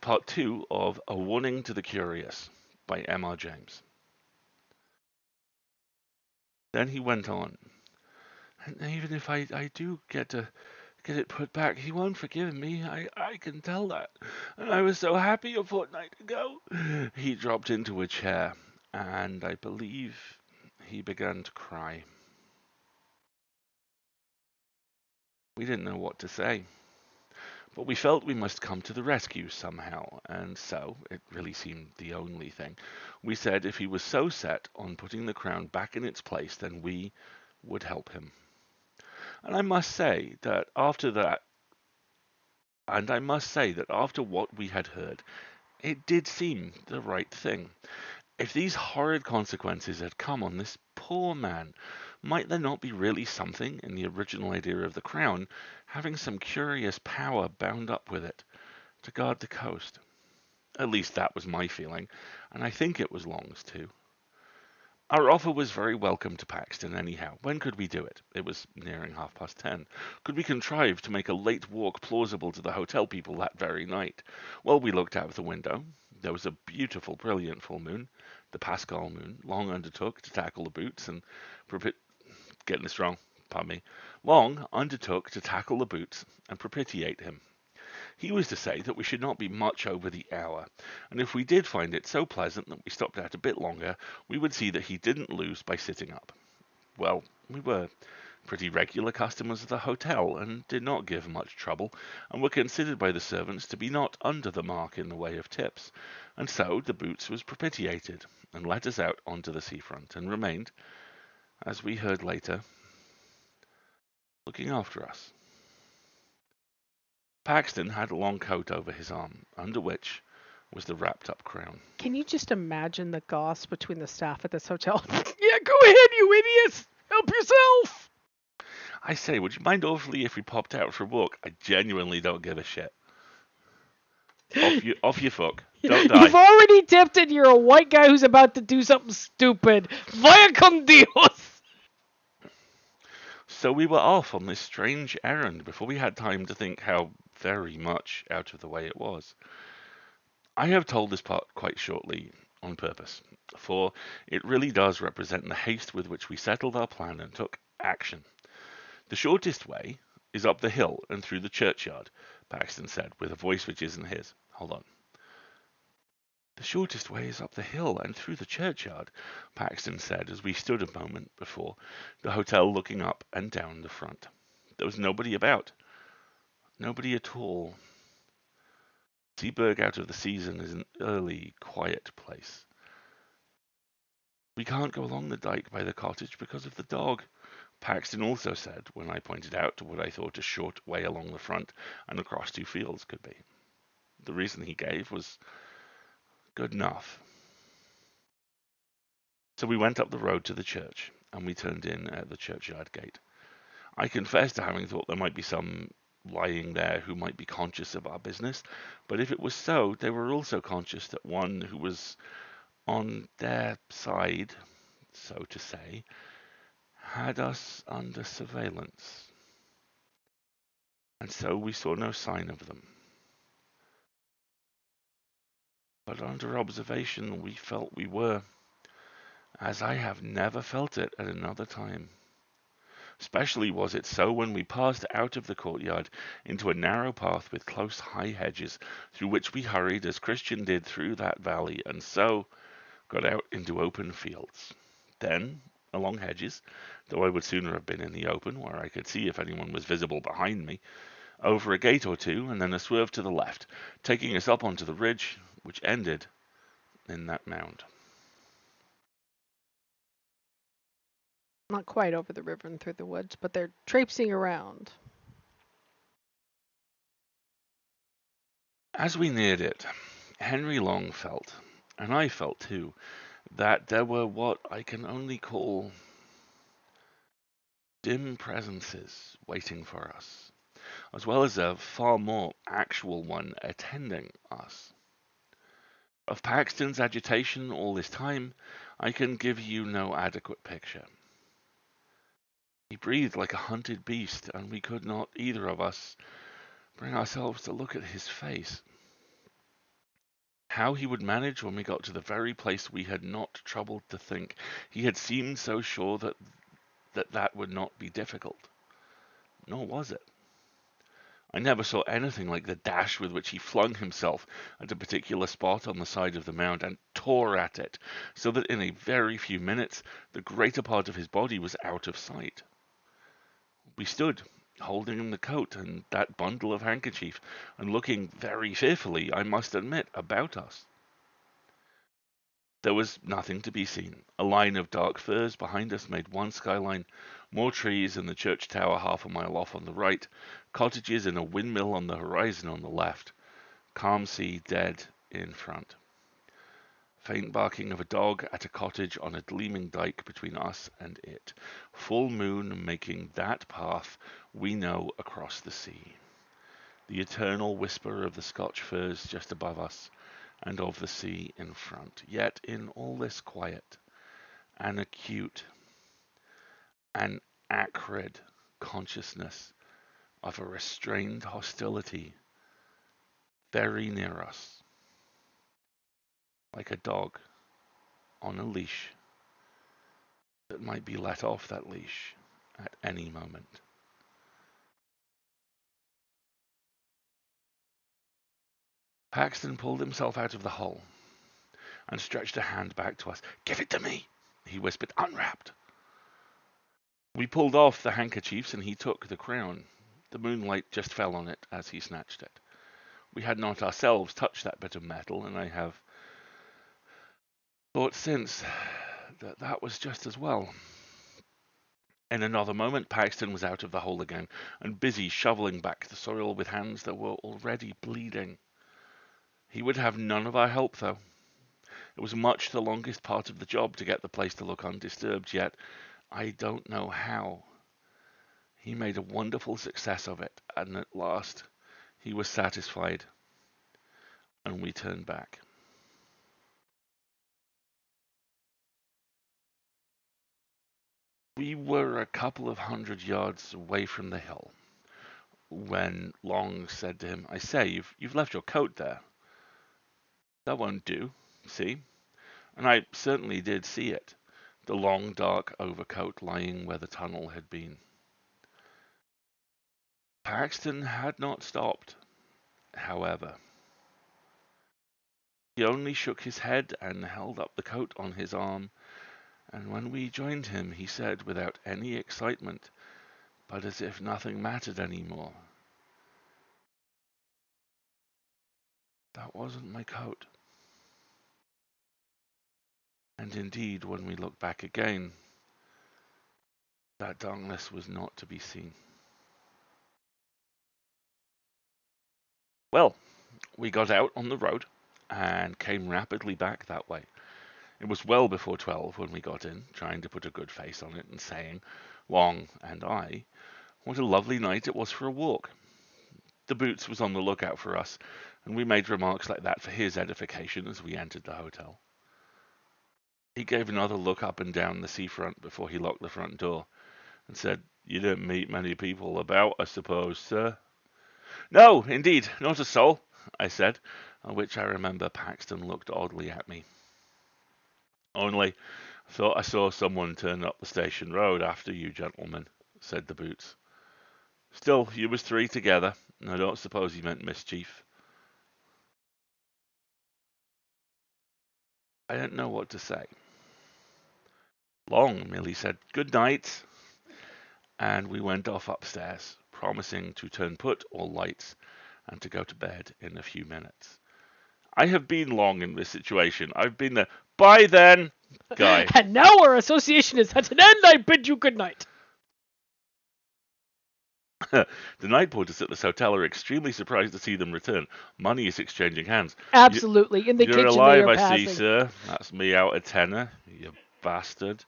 part 2 of A Warning to the Curious by M.R. James. Then he went on, and even if I do get it put back, he won't forgive me. I can tell that. And I was so happy a fortnight ago. He dropped into a chair, and I believe he began to cry. We didn't know what to say, but we felt we must come to the rescue somehow, and so, it really seemed the only thing, we said if he was so set on putting the crown back in its place, then we would help him. And I must say that after what we had heard, it did seem the right thing. If these horrid consequences had come on this poor man, might there not be really something in the original idea of the crown having some curious power bound up with it to guard the coast? At least that was my feeling, and I think it was Long's too. Our offer was very welcome to Paxton anyhow. When could we do it? It was nearing 10:30. Could we contrive to make a late walk plausible to the hotel people that very night? Well, we looked out of the window. There was a beautiful, brilliant full moon, the Pascal moon. Long undertook to tackle the boots and getting this wrong, pardon me. Long undertook to tackle the boots and propitiate him. He was to say that we should not be much over the hour, and if we did find it so pleasant that we stopped out a bit longer, we would see that he didn't lose by sitting up. Well, we were pretty regular customers of the hotel, and did not give much trouble, and were considered by the servants to be not under the mark in the way of tips, and so the boots was propitiated, and let us out onto the seafront, and remained, as we heard later, looking after us. Paxton had a long coat over his arm, under which was the wrapped-up crown. Can you just imagine the goss between the staff at this hotel? Yeah, go ahead, you idiots! Help yourself! I say, would you mind awfully if we popped out for a walk? I genuinely don't give a shit. Off you fuck. Don't die. You've already tipped it. You're a white guy who's about to do something stupid. Vaya con Dios! So we were off on this strange errand before we had time to think how very much out of the way it was. I have told this part quite shortly on purpose, for it really does represent the haste with which we settled our plan and took action. The shortest way is up the hill and through the churchyard, Paxton said, with a voice which isn't his. Hold on. The shortest way is up the hill and through the churchyard, Paxton said as we stood a moment before the hotel looking up and down the front. There was nobody about. Nobody at all. Seaburg out of the season is an early, quiet place. We can't go along the dike by the cottage because of the dog, Paxton also said when I pointed out what I thought a short way along the front and across 2 fields could be. The reason he gave was good enough. So we went up the road to the church, and we turned in at the churchyard gate. I confess to having thought there might be some lying there who might be conscious of our business, but if it was so, they were also conscious that one who was on their side, so to say, had us under surveillance. And so we saw no sign of them. But under observation we felt we were, as I have never felt it at another time. Especially was it so when we passed out of the courtyard into a narrow path with close high hedges, through which we hurried as Christian did through that valley, and so got out into open fields. Then, along hedges, though I would sooner have been in the open, where I could see if anyone was visible behind me, over a gate or two, and then a swerve to the left, taking us up onto the ridge, which ended in that mound. Not quite over the river and through the woods, but they're traipsing around. As we neared it, Henry Long felt, and I felt too, that there were what I can only call dim presences waiting for us, as well as a far more actual one attending us. Of Paxton's agitation all this time, I can give you no adequate picture. He breathed like a hunted beast, and we could not, either of us, bring ourselves to look at his face. How he would manage when we got to the very place we had not troubled to think. He had seemed so sure that would not be difficult. Nor was it. I never saw anything like the dash with which he flung himself at a particular spot on the side of the mound and tore at it, so that in a very few minutes the greater part of his body was out of sight. We stood, holding the coat and that bundle of handkerchief, and looking very fearfully, I must admit, about us. There was nothing to be seen. A line of dark firs behind us made one skyline, more trees and the church tower half a mile off on the right, cottages and a windmill on the horizon on the left, calm sea dead in front. Faint barking of a dog at a cottage on a gleaming dike between us and it. Full moon making that path we know across the sea. The eternal whisper of the Scotch firs just above us, and of the sea in front. Yet in all this quiet, an acute, an acrid consciousness of a restrained hostility very near us, like a dog on a leash that might be let off that leash at any moment. Paxton pulled himself out of the hole and stretched a hand back to us. "Give it to me," he whispered, "unwrapped." We pulled off the handkerchiefs and he took the crown. The moonlight just fell on it as he snatched it. We had not ourselves touched that bit of metal, and I have thought since that that was just as well. In another moment, Paxton was out of the hole again, and busy shoveling back the soil with hands that were already bleeding. He would have none of our help, though. It was much the longest part of the job to get the place to look undisturbed, yet I don't know how. He made a wonderful success of it, and at last he was satisfied, and we turned back. We were a couple of 100 yards away from the hill when Long said to him, "I say, you've left your coat there." "That won't do, see?" And I certainly did see it, the long dark overcoat lying where the tunnel had been. Paxton had not stopped, however. He only shook his head and held up the coat on his arm, and when we joined him he said without any excitement, but as if nothing mattered any more, "That wasn't my coat." And indeed, when we looked back again, that darkness was not to be seen. Well, we got out on the road and came rapidly back that way. It was well before 12 when we got in, trying to put a good face on it and saying, Long and I, what a lovely night it was for a walk. The Boots was on the lookout for us, and we made remarks like that for his edification as we entered the hotel. He gave another look up and down the seafront before he locked the front door, and said, "You don't meet many people about, I suppose, sir?" "No, indeed, not a soul," I said, on which I remember Paxton looked oddly at me. "Only thought I saw someone turn up the station road after you gentlemen," said the Boots. "Still, you was three together, and I don't suppose he meant mischief." I didn't know what to say. Long merely said, "Good night," and we went off upstairs, promising to turn put all lights and to go to bed in a few minutes. I have been long in this situation. I've been the "bye then" guy. And now our association is at an end. I bid you good night. The night porters at this hotel are extremely surprised to see them return. Money is exchanging hands. Absolutely. In the You're kitchen they alive, are I passing. see, sir. That's me out a tenner, you bastard.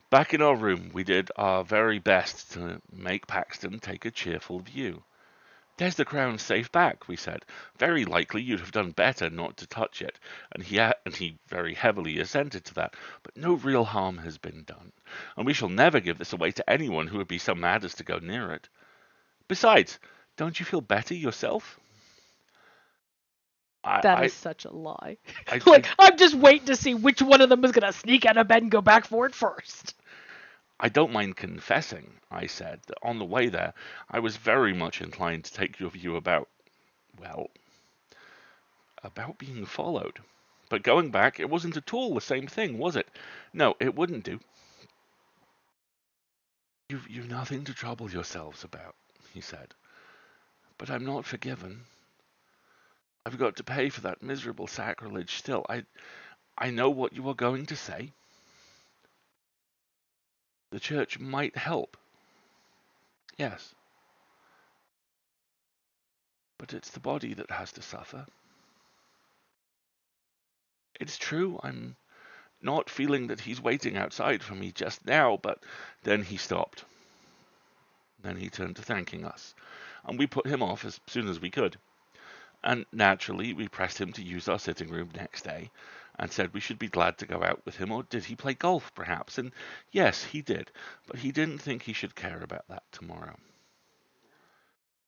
Back in our room, we did our very best to make Paxton take a cheerful view. "There's the crown safe back," we said. "Very likely you'd have done better not to touch it," and he very heavily assented to that. "But no real harm has been done, and we shall never give this away to anyone who would be so mad as to go near it. Besides, don't you feel better yourself?" That I, is such a lie. I, Like, I, I'm just waiting to see which one of them is going to sneak out of bed and go back for it first. I don't mind confessing, I said, that on the way there, I was very much inclined to take your view about, well, about being followed. But going back, it wasn't at all the same thing, was it? No, it wouldn't do. You've nothing to trouble yourselves about, he said. But I'm not forgiven. I've got to pay for that miserable sacrilege still. I know what you are going to say. The church might help. Yes. But it's the body that has to suffer. It's true, I'm not feeling that he's waiting outside for me just now, but then he stopped. Then he turned to thanking us, and we put him off as soon as we could. And naturally, we pressed him to use our sitting room next day, and said we should be glad to go out with him, or did he play golf, perhaps? And yes, he did, but he didn't think he should care about that tomorrow.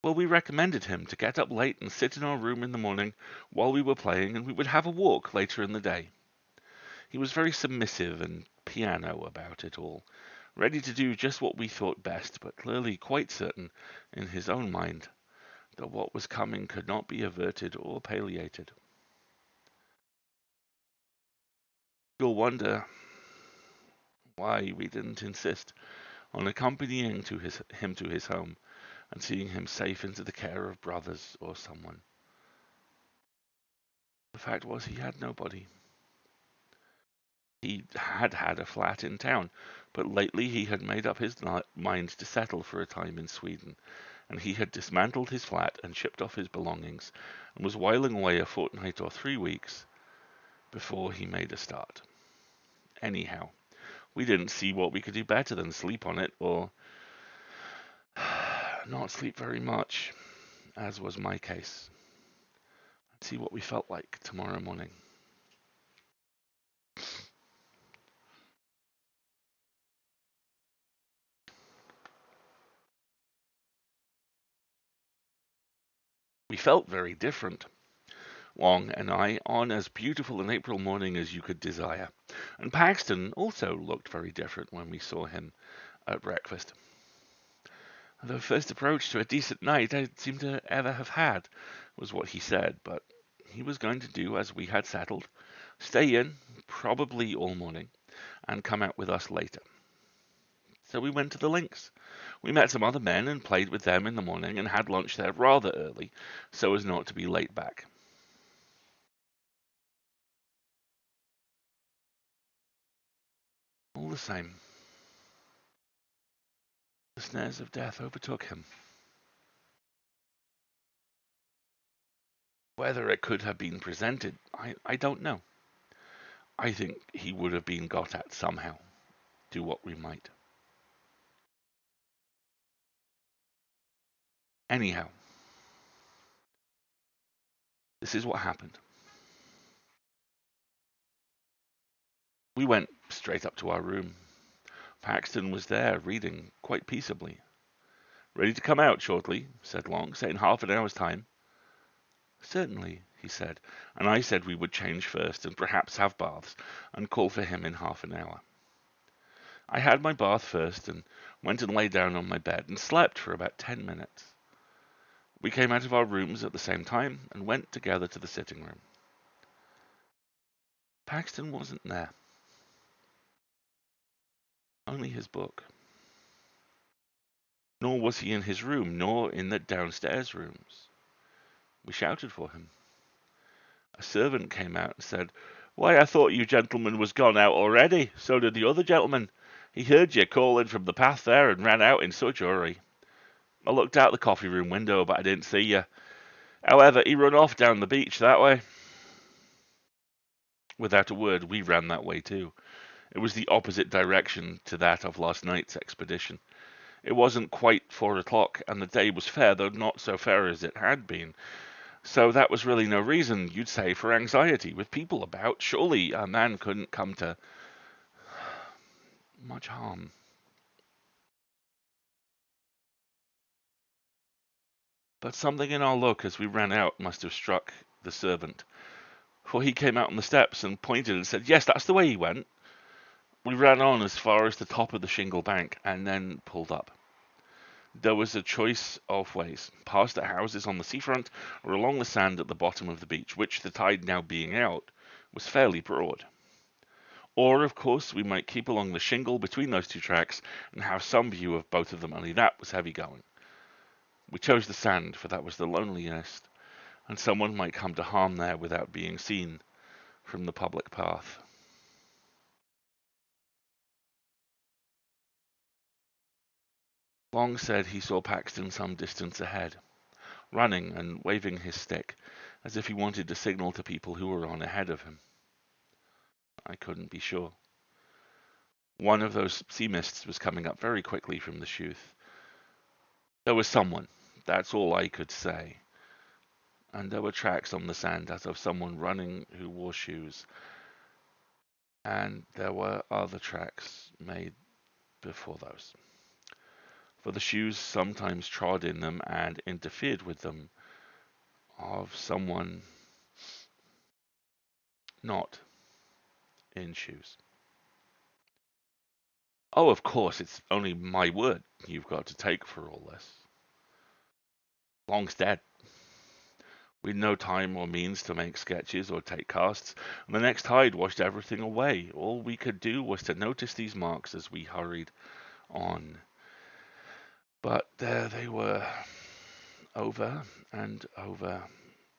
Well, we recommended him to get up late and sit in our room in the morning while we were playing, and we would have a walk later in the day. He was very submissive and piano about it all, ready to do just what we thought best, but clearly quite certain in his own mind that what was coming could not be averted or palliated. You'll wonder why we didn't insist on accompanying him to his home and seeing him safe into the care of brothers or someone. The fact was he had nobody. He had a flat in town, but lately he had made up his mind to settle for a time in Sweden, and he had dismantled his flat and shipped off his belongings, and was whiling away a fortnight or 3 weeks before he made a start. Anyhow, we didn't see what we could do better than sleep on it, or not sleep very much, as was my case, and see what we felt like tomorrow morning. We felt very different. Wong and I on as beautiful an April morning as you could desire, and Paxton also looked very different when we saw him at breakfast. The first approach to a decent night I seem to ever have had, was what he said, but he was going to do as we had settled, stay in, probably all morning, and come out with us later. So we went to the links. We met some other men and played with them in the morning and had lunch there rather early, so as not to be late back. All the same, the snares of death overtook him. Whether it could have been presented, I don't know. I think he would have been got at somehow, do what we might. Anyhow, this is what happened. We went straight up to our room. Paxton was there, reading quite peaceably. Ready to come out shortly, said Long, say in half an hour's time. Certainly, he said, and I said we would change first and perhaps have baths, and call for him in half an hour. I had my bath first, and went and lay down on my bed, and slept for about 10 minutes. We came out of our rooms at the same time, and went together to the sitting room. Paxton wasn't there. Only his book. Nor was he in his room, nor in the downstairs rooms. We shouted for him. A servant came out and said, "Why, I thought you gentlemen was gone out already. So did the other gentleman. He heard you calling from the path there and ran out in such a hurry. I looked out the coffee room window, but I didn't see you. However, he run off down the beach that way." Without a word, we ran that way too. It was the opposite direction to that of last night's expedition. It wasn't quite 4 o'clock, and the day was fair, though not so fair as it had been. So that was really no reason, you'd say, for anxiety. With people about, surely a man couldn't come to much harm. But something in our look as we ran out must have struck the servant, for he came out on the steps and pointed and said, "Yes, that's the way he went." We ran on as far as the top of the shingle bank and then pulled up. There was a choice of ways, past the houses on the seafront or along the sand at the bottom of the beach, which, the tide now being out, was fairly broad. Or, of course, we might keep along the shingle between those two tracks and have some view of both of them, only that was heavy going. We chose the sand, for that was the loneliest, and someone might come to harm there without being seen from the public path. Long said he saw Paxton some distance ahead, running and waving his stick, as if he wanted to signal to people who were on ahead of him. I couldn't be sure. One of those sea mists was coming up very quickly from the chute. There was someone, that's all I could say. And there were tracks on the sand as of someone running who wore shoes. And there were other tracks made before those. For the shoes sometimes trod in them and interfered with them, of someone not in shoes. Oh, of course, it's only my word you've got to take for all this. Long's dead. We'd no time or means to make sketches or take casts, and the next tide washed everything away. All we could do was to notice these marks as we hurried on. But there they were, over and over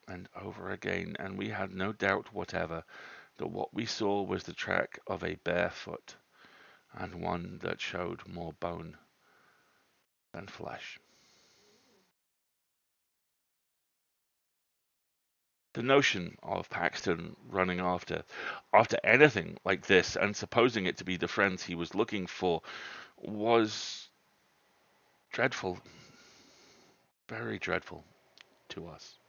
and over again, and we had no doubt whatever that what we saw was the track of a bare foot, and one that showed more bone than flesh. The notion of Paxton running after anything like this and supposing it to be the friends he was looking for was dreadful, very dreadful to us.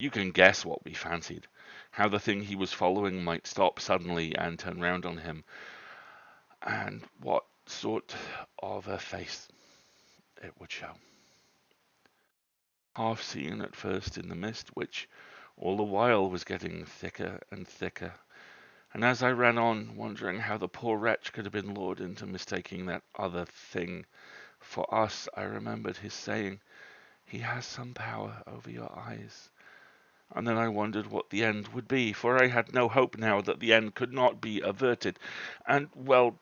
You can guess what we fancied, how the thing he was following might stop suddenly and turn round on him, and what sort of a face it would show. Half seen at first in the mist, which all the while was getting thicker and thicker, and as I ran on, wondering how the poor wretch could have been lured into mistaking that other thing for us, I remembered his saying, "He has some power over your eyes." And then I wondered what the end would be, for I had no hope now that the end could not be averted. And, well,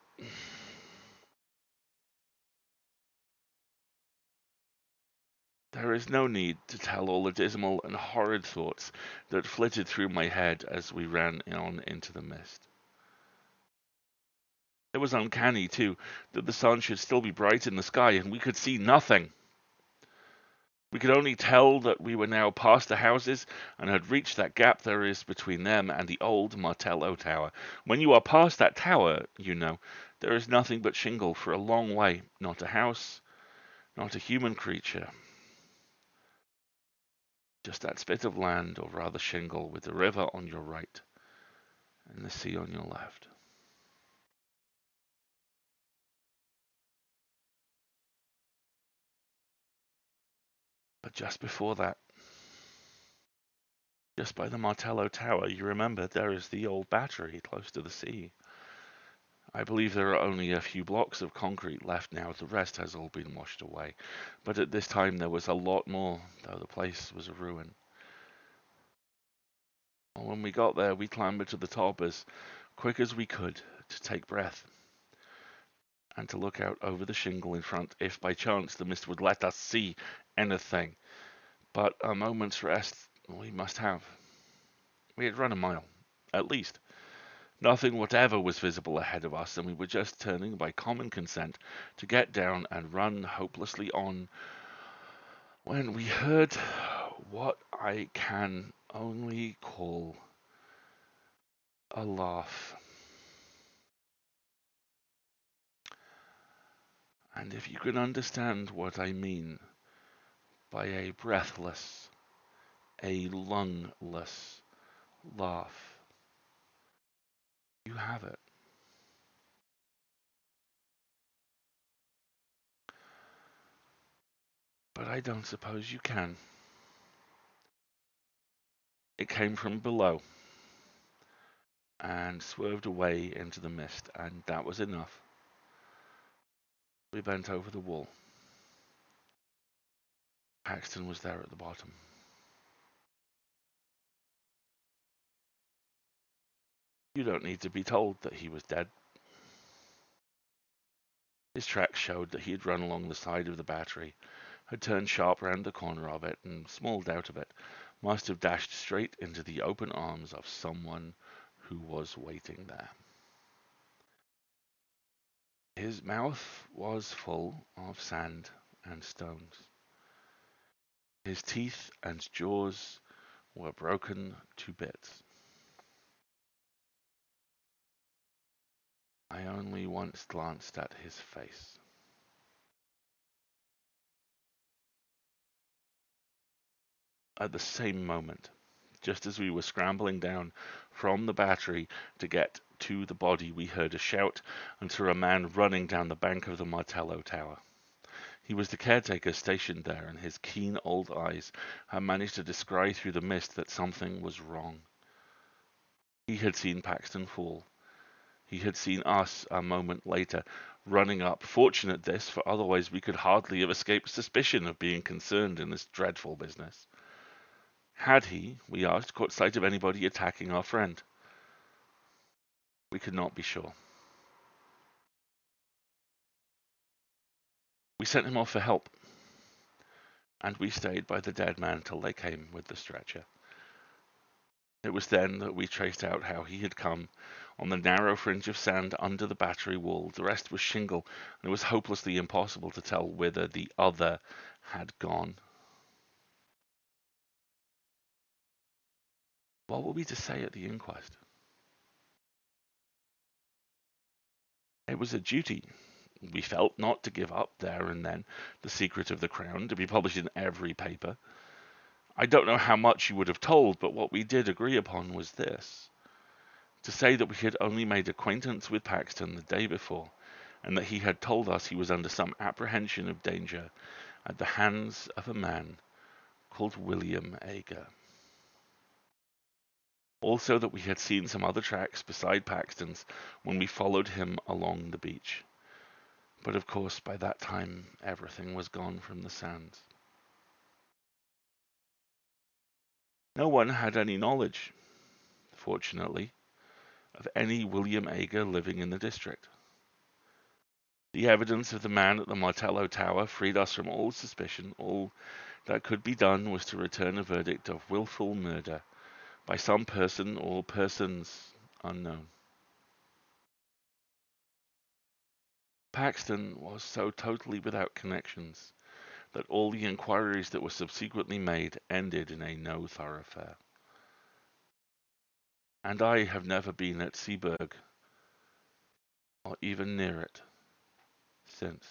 there is no need to tell all the dismal and horrid thoughts that flitted through my head as we ran on into the mist. It was uncanny, too, that the sun should still be bright in the sky and we could see nothing. We could only tell that we were now past the houses and had reached that gap there is between them and the old Martello Tower. When you are past that tower, you know, there is nothing but shingle for a long way, not a house, not a human creature. Just that spit of land, or rather shingle, with the river on your right and the sea on your left. But just before that, just by the Martello Tower, you remember there is the old battery close to the sea. I believe there are only a few blocks of concrete left now, the rest has all been washed away. But at this time there was a lot more, though the place was a ruin. When we got there, we clambered to the top as quick as we could to take breath and to look out over the shingle in front if by chance the mist would let us see anything. But a moment's rest we must have. We had run a mile, at least. Nothing whatever was visible ahead of us, and we were just turning by common consent to get down and run hopelessly on when we heard what I can only call a laugh. And if you can understand what I mean by a breathless, a lungless laugh, you have it. But I don't suppose you can. It came from below and swerved away into the mist, and that was enough. We bent over the wall. Paxton was there at the bottom. You don't need to be told that he was dead. His tracks showed that he had run along the side of the battery, had turned sharp round the corner of it, and, small doubt of it, must have dashed straight into the open arms of someone who was waiting there. His mouth was full of sand and stones. His teeth and jaws were broken to bits. I only once glanced at his face. At the same moment, just as we were scrambling down from the battery to get to the body, we heard a shout and saw a man running down the bank of the Martello Tower. He was the caretaker stationed there, and his keen old eyes had managed to descry through the mist that something was wrong. He had seen Paxton fall. He had seen us a moment later, running up. Fortunate this, for otherwise we could hardly have escaped suspicion of being concerned in this dreadful business. Had he, we asked, caught sight of anybody attacking our friend? We could not be sure. We sent him off for help, and we stayed by the dead man till they came with the stretcher. It was then that we traced out how he had come on the narrow fringe of sand under the battery wall. The rest was shingle, and it was hopelessly impossible to tell whither the other had gone. What were we to say at the inquest? It was a duty, we felt, not to give up there and then the secret of the crown, to be published in every paper. I don't know how much you would have told, but what we did agree upon was this: to say that we had only made acquaintance with Paxton the day before, and that he had told us he was under some apprehension of danger at the hands of a man called William Ager. Also that we had seen some other tracks beside Paxton's when we followed him along the beach. But of course by that time everything was gone from the sands. No one had any knowledge, fortunately, of any William Ager living in the district. The evidence of the man at the Martello Tower freed us from all suspicion. All that could be done was to return a verdict of wilful murder by some person or persons unknown. Paxton was so totally without connections that all the inquiries that were subsequently made ended in a no thoroughfare. And I have never been at Seaburg, or even near it, since.